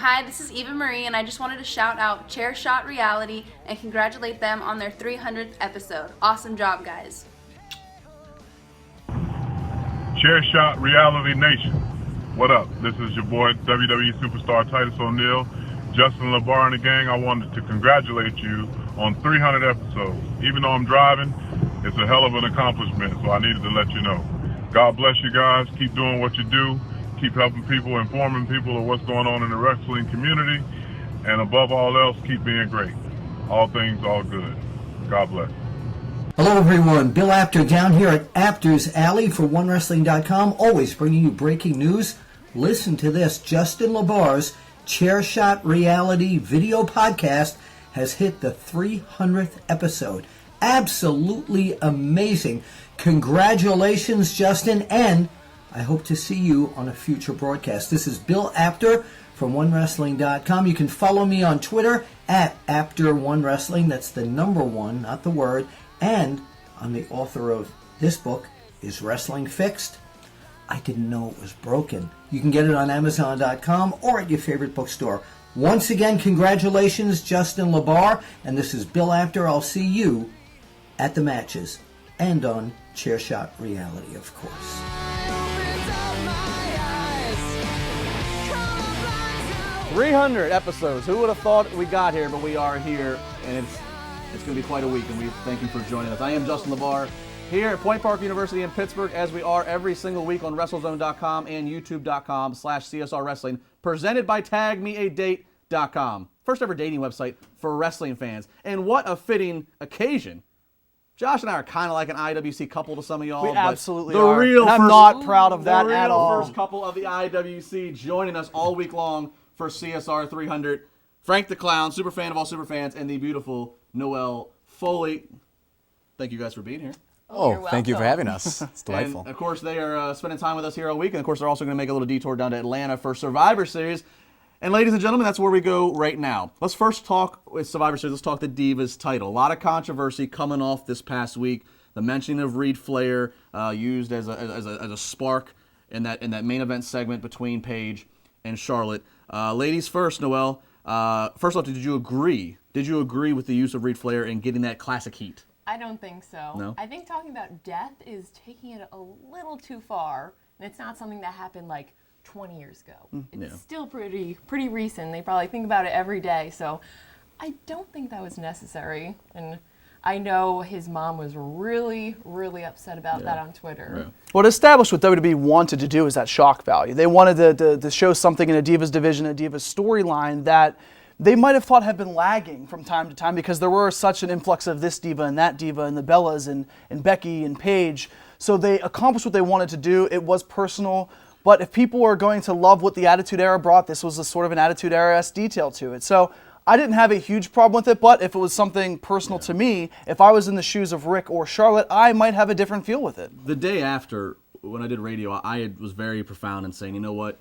Hi, this is Eva Marie, and I just wanted to shout out Chair Shot Reality and congratulate them on their 300th episode. Awesome job, guys. Chair Shot Reality Nation. What up? This is your boy, WWE Superstar Titus O'Neil. Justin LeBar and the gang, I wanted to congratulate you on 300 episodes. Even though I'm driving, it's a hell of an accomplishment, so I needed to let you know. God bless you guys. Keep doing what you do. Keep helping people, informing people of what's going on in the wrestling community. And above all else, keep being great. All things, all good. God bless. Hello, everyone. Bill Apter down here at Apter's Alley for OneWrestling.com, always bringing you breaking news. Listen to this. Justin LeBar's Chair Shot Reality video podcast has hit the 300th episode. Absolutely amazing. Congratulations, Justin, and I hope to see you on a future broadcast. This is Bill Apter from OneWrestling.com. You can follow me on Twitter at Apter1Wrestling. That's the number one, not the word. And I'm the author of this book, Is Wrestling Fixed? I didn't know it was broken. You can get it on Amazon.com or at your favorite bookstore. Once again, congratulations, Justin LeBar. And this is Bill Apter. I'll see you at the matches and on Chair Shot Reality, of course. 300 episodes. Who would have thought we got here, but we are here, and it's going to be quite a week, and we thank you for joining us. I am Justin LeBar here at Point Park University in Pittsburgh, as we are every single week on WrestleZone.com and YouTube.com/CSR Wrestling, presented by TagMeADate.com. First ever dating website for wrestling fans. And what a fitting occasion. Josh and I are kind of like an IWC couple to some of y'all. We absolutely the are. Real and I'm first, not proud of that at all. The real first couple of the IWC joining us all week long for CSR 300. Frank the Clown, super fan of all super fans, and the beautiful Noelle Foley. Thank you guys for being here. Oh, thank you for having us. It's delightful. And of course, they are spending time with us here all week, and of course, they're also going to make a little detour down to Atlanta for Survivor Series. And ladies and gentlemen, that's where we go right now. Let's first talk with Survivor Series. Let's talk the Divas title. A lot of controversy coming off this past week. The mentioning of Reed Flair used as a spark in that main event segment between Paige and Charlotte. Ladies first, Noelle. First off, did you agree? Did you agree with the use of Reed Flair and getting that classic heat? I don't think so. No? I think talking about death is taking it a little too far, and it's not something that happened like 20 years ago. It's still pretty recent. They probably think about it every day, so I don't think that was necessary. And I know his mom was really, really upset about that on Twitter. Yeah. What established what WWE wanted to do is that shock value. They wanted to show something in a Divas division, a Divas storyline that they might have thought had been lagging from time to time because there were such an influx of this diva and that diva and the Bellas and Becky and Paige. So they accomplished what they wanted to do. It was personal. But if people are going to love what the Attitude Era brought, this was a sort of an Attitude Era-esque detail to it. So I didn't have a huge problem with it, but if it was something personal to me, if I was in the shoes of Rick or Charlotte, I might have a different feel with it. The day after, when I did radio, I was very profound in saying, you know what,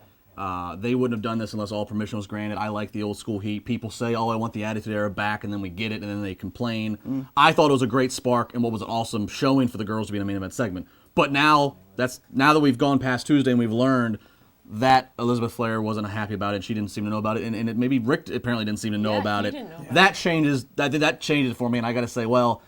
they wouldn't have done this unless all permission was granted. I like the old school heat. People say, oh, I want the Attitude Era back, and then we get it, and then they complain. I thought it was a great spark and what was an awesome showing for the girls to be in a main event segment. But now that we've gone past Tuesday and we've learned that Elizabeth Flair wasn't happy about it, she didn't seem to know about it, and maybe Rick apparently didn't seem to know about it. That changes it for me, and I got to say, well,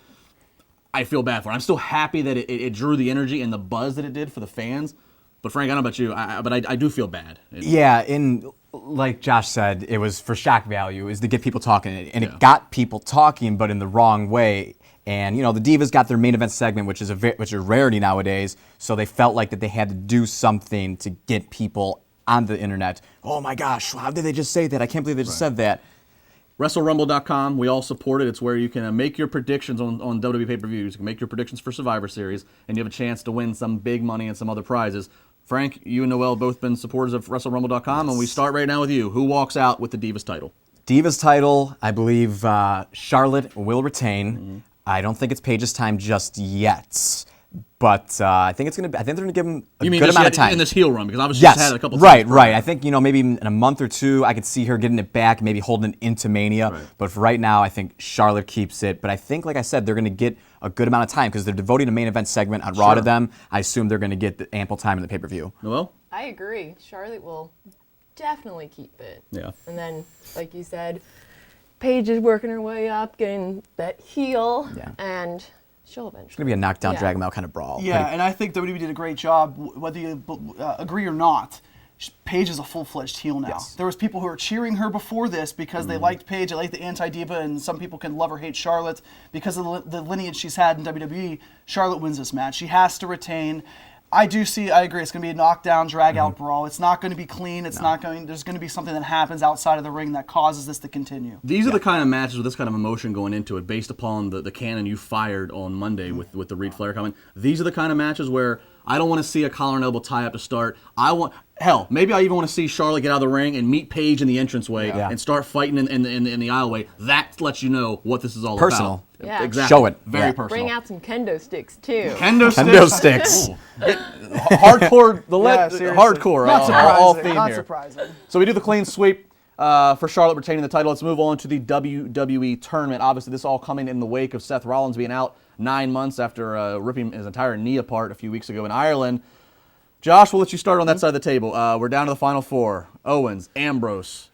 I feel bad for it. I'm still happy that it drew the energy and the buzz that it did for the fans. But Frank, I don't know about you, but I do feel bad. Yeah, and like Josh said, it was for shock value, is to get people talking, and it got people talking, but in the wrong way. And the Divas got their main event segment, which is a rarity nowadays. So they felt like that they had to do something to get people on the internet. Oh my gosh, how did they just say that? I can't believe they just said that. WrestleRumble.com, we all support it. It's where you can make your predictions on WWE pay-per-views. You can make your predictions for Survivor Series, and you have a chance to win some big money and some other prizes. Frank, you and Noelle both been supporters of WrestleRumble.com, and we start right now with you. Who walks out with the Divas title? Divas title, I believe Charlotte will retain. I don't think it's Paige's time just yet. But I think they're going to give him a good amount of time. In this heel run, because obviously she's had a couple of right. I think, maybe in a month or two, I could see her getting it back, maybe holding it into Mania. Right. But for right now, I think Charlotte keeps it. But I think, like I said, they're going to get a good amount of time because they're devoting a main event segment on Raw to them. I assume they're going to get the ample time in the pay-per-view. Noelle? I agree. Charlotte will definitely keep it. Yeah. And then, like you said, Paige is working her way up, getting that heel, and she'll eventually. It's going to be a knockdown, drag 'em out kind of brawl. Yeah, and I think WWE did a great job, whether you agree or not. Paige is a full-fledged heel now. Yes. There was people who were cheering her before this because they liked Paige, they liked the anti-diva, and some people can love or hate Charlotte. Because of the lineage she's had in WWE, Charlotte wins this match. She has to retain. I agree, it's going to be a knockdown, drag-out brawl. It's not going to be clean. There's going to be something that happens outside of the ring that causes this to continue. These are the kind of matches with this kind of emotion going into it, based upon the cannon you fired on Monday with the Reed Flair comment. These are the kind of matches where I don't want to see a collar and elbow tie-up to start. Maybe I even want to see Charlotte get out of the ring and meet Paige in the entranceway and start fighting in the aisleway. That lets you know what this is all Personal. about. Yeah. Exactly. Show it. Very Yeah. personal. Bring out some kendo sticks, too. Kendo sticks. Hardcore. Seriously. Hardcore. Not surprising. All theme Not here. surprising. So we do the clean sweep for Charlotte retaining the title. Let's move on to the WWE tournament. Obviously, this all coming in the wake of Seth Rollins being out 9 months after ripping his entire knee apart a few weeks ago in Ireland. Josh, we'll let you start on that side of the table. We're down to the final four. Owens, Ambrose,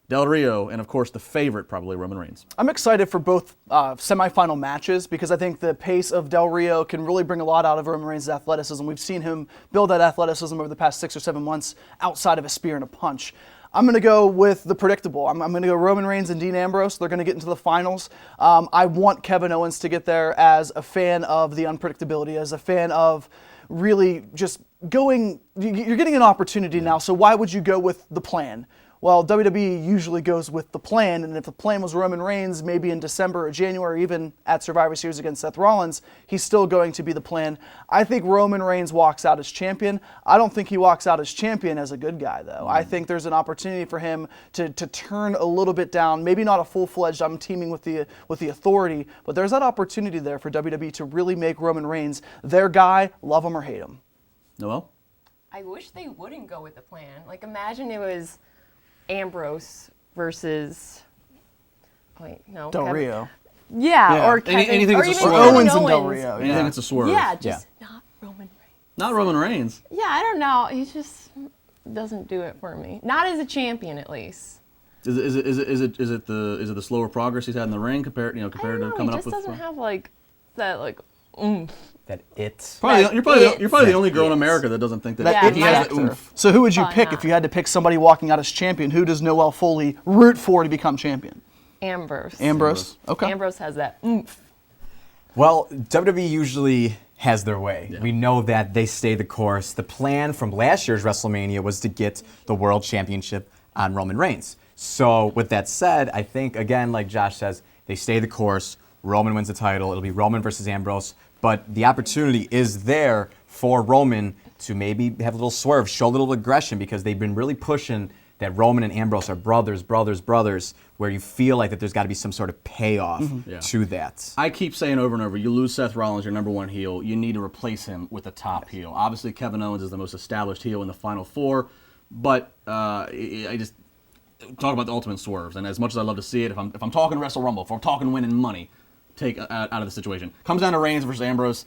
Del Rio, and of course the favorite, probably Roman Reigns. I'm excited for both semifinal matches because I think the pace of Del Rio can really bring a lot out of Roman Reigns' athleticism. We've seen him build that athleticism over the past 6 or 7 months outside of a spear and a punch. I'm going to go with the predictable. I'm going to go Roman Reigns and Dean Ambrose. They're going to get into the finals. I want Kevin Owens to get there as a fan of the unpredictability, as a fan of really just going, you're getting an opportunity now, so why would you go with the plan? Well, WWE usually goes with the plan, and if the plan was Roman Reigns, maybe in December or January, even at Survivor Series against Seth Rollins, he's still going to be the plan. I think Roman Reigns walks out as champion. I don't think he walks out as champion as a good guy, though. I think there's an opportunity for him to turn a little bit down, maybe not a full-fledged, I'm teaming with the authority, but there's that opportunity there for WWE to really make Roman Reigns their guy, love him or hate him. Noel? I wish they wouldn't go with the plan. Like, imagine it was Ambrose versus Del Kevin. Rio. Yeah, or Kevin, anything or that's a even swerve. Kevin Owens and Del Rio. I think it's a swerve. Yeah, just not Roman Reigns. Not Roman Reigns. Yeah, I don't know. He just doesn't do it for me. Not as a champion, at least. Is it the slower progress he's had in the ring compared to I don't coming know, up he with? just doesn't have that oomph. That it. You're probably the only girl in America that doesn't think that Yeah, he has that my- oomph. So who would you Probably pick not. if you had to pick somebody walking out as champion? Who does Noel Foley root for to become champion? Ambrose. Ambrose. Okay. Ambrose has that oomph. Well, WWE usually has their way. Yeah. We know that they stay the course. The plan from last year's WrestleMania was to get the World Championship on Roman Reigns. So with that said, I think, again, like Josh says, they stay the course. Roman wins the title. It'll be Roman versus Ambrose. But the opportunity is there for Roman to maybe have a little swerve, show a little aggression, because they've been really pushing that Roman and Ambrose are brothers, where you feel like that there's got to be some sort of payoff to that. I keep saying over and over, you lose Seth Rollins, your number one heel, you need to replace him with a top heel. Obviously, Kevin Owens is the most established heel in the Final Four, but I just talk about the ultimate swerves. And as much as I love to see it, if I'm talking Wrestle Rumble, if I'm talking winning money, take out of the situation. Comes down to Reigns versus Ambrose.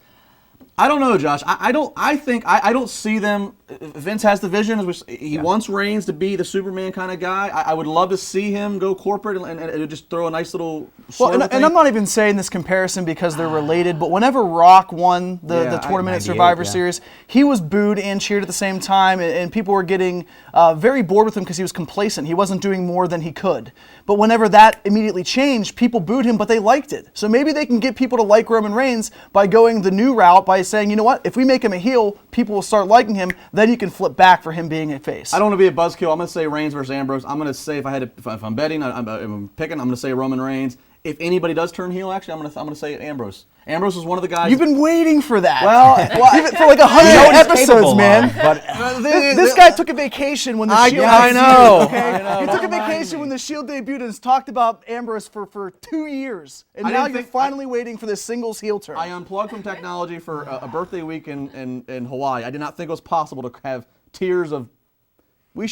I don't know, Josh. I don't see them. Vince has the vision. He wants Reigns to be the Superman kind of guy. I would love to see him go corporate and just throw a nice little Well, swerve and thing. I'm not even saying this comparison because they're related, but whenever Rock won the tournament at 98, Survivor yeah. Series, he was booed and cheered at the same time, and people were getting very bored with him because he was complacent. He wasn't doing more than he could. But whenever that immediately changed, people booed him, but they liked it. So maybe they can get people to like Roman Reigns by going the new route, by saying, you know what, if we make him a heel, people will start liking him, then you can flip back for him being a face. I don't want to be a buzzkill. I'm going to say Reigns versus Ambrose. I'm going to say if I'm betting, I'm picking, I'm going to say Roman Reigns. If anybody does turn heel, actually, I'm going to say Ambrose. Ambrose is one of the guys. You've been waiting for that. Well, even for like 100 You know what he's episodes, capable man. of, but this guy took a vacation when the Shield I know. Okay? He took a vacation when the Shield debuted and has talked about Ambrose for 2 years. And I now didn't you're think- finally waiting for this singles heel turn. I unplugged from technology for a birthday week in Hawaii. I did not think it was possible to have tears of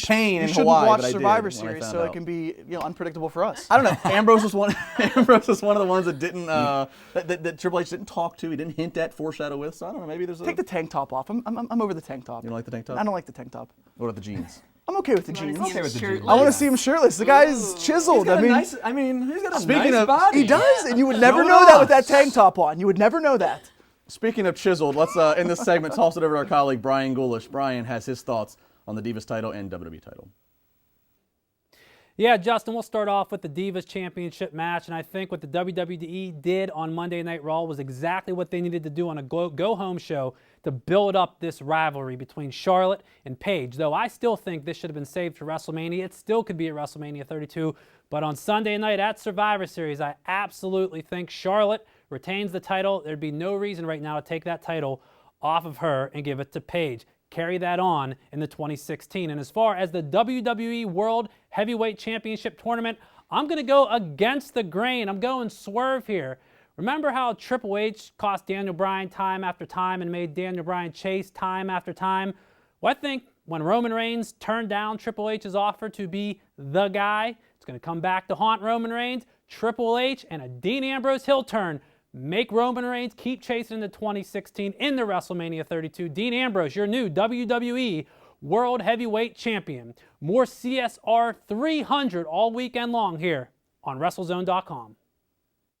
pain you in shouldn't Hawaii. watch but I did Survivor when I Series found so out. it can be unpredictable for us. I don't know. Ambrose was one. Ambrose was one of the ones that didn't that Triple H didn't talk to. He didn't hint at, foreshadow with. So I don't know. Maybe there's a. Take the tank top off. I'm over the tank top. You don't like the tank top? I don't like the tank top. What about the jeans? I'm okay with the You wanna jeans. see him with the jeans. shirtless? I want to see him shirtless. The guy's chiseled. He's got I mean, he's got a Speaking nice of- body. he does, and you would never Show it know that off. with that tank top on. You would never know that. Speaking of chiseled, let's in this segment toss it over to our colleague Brian Goulash. Brian has his thoughts on the Divas title and WWE title. Yeah, Justin, we'll start off with the Divas Championship match, and I think what the WWE did on Monday Night Raw was exactly what they needed to do on a go-home show to build up this rivalry between Charlotte and Paige. Though I still think this should have been saved for WrestleMania. It still could be at WrestleMania 32, but on Sunday night at Survivor Series, I absolutely think Charlotte retains the title. There'd be no reason right now to take that title off of her and give it to Paige. Carry that on in the 2016. And as far as the WWE World Heavyweight Championship Tournament, I'm going to go against the grain. I'm going swerve here. Remember how Triple H cost Daniel Bryan time after time and made Daniel Bryan chase time after time? Well, I think when Roman Reigns turned down Triple H's offer to be the guy, it's going to come back to haunt Roman Reigns. Triple H and a Dean Ambrose heel turn make Roman Reigns keep chasing into 2016 in the WrestleMania 32. Dean Ambrose, your new WWE World Heavyweight Champion. More CSR 300 all weekend long here on WrestleZone.com.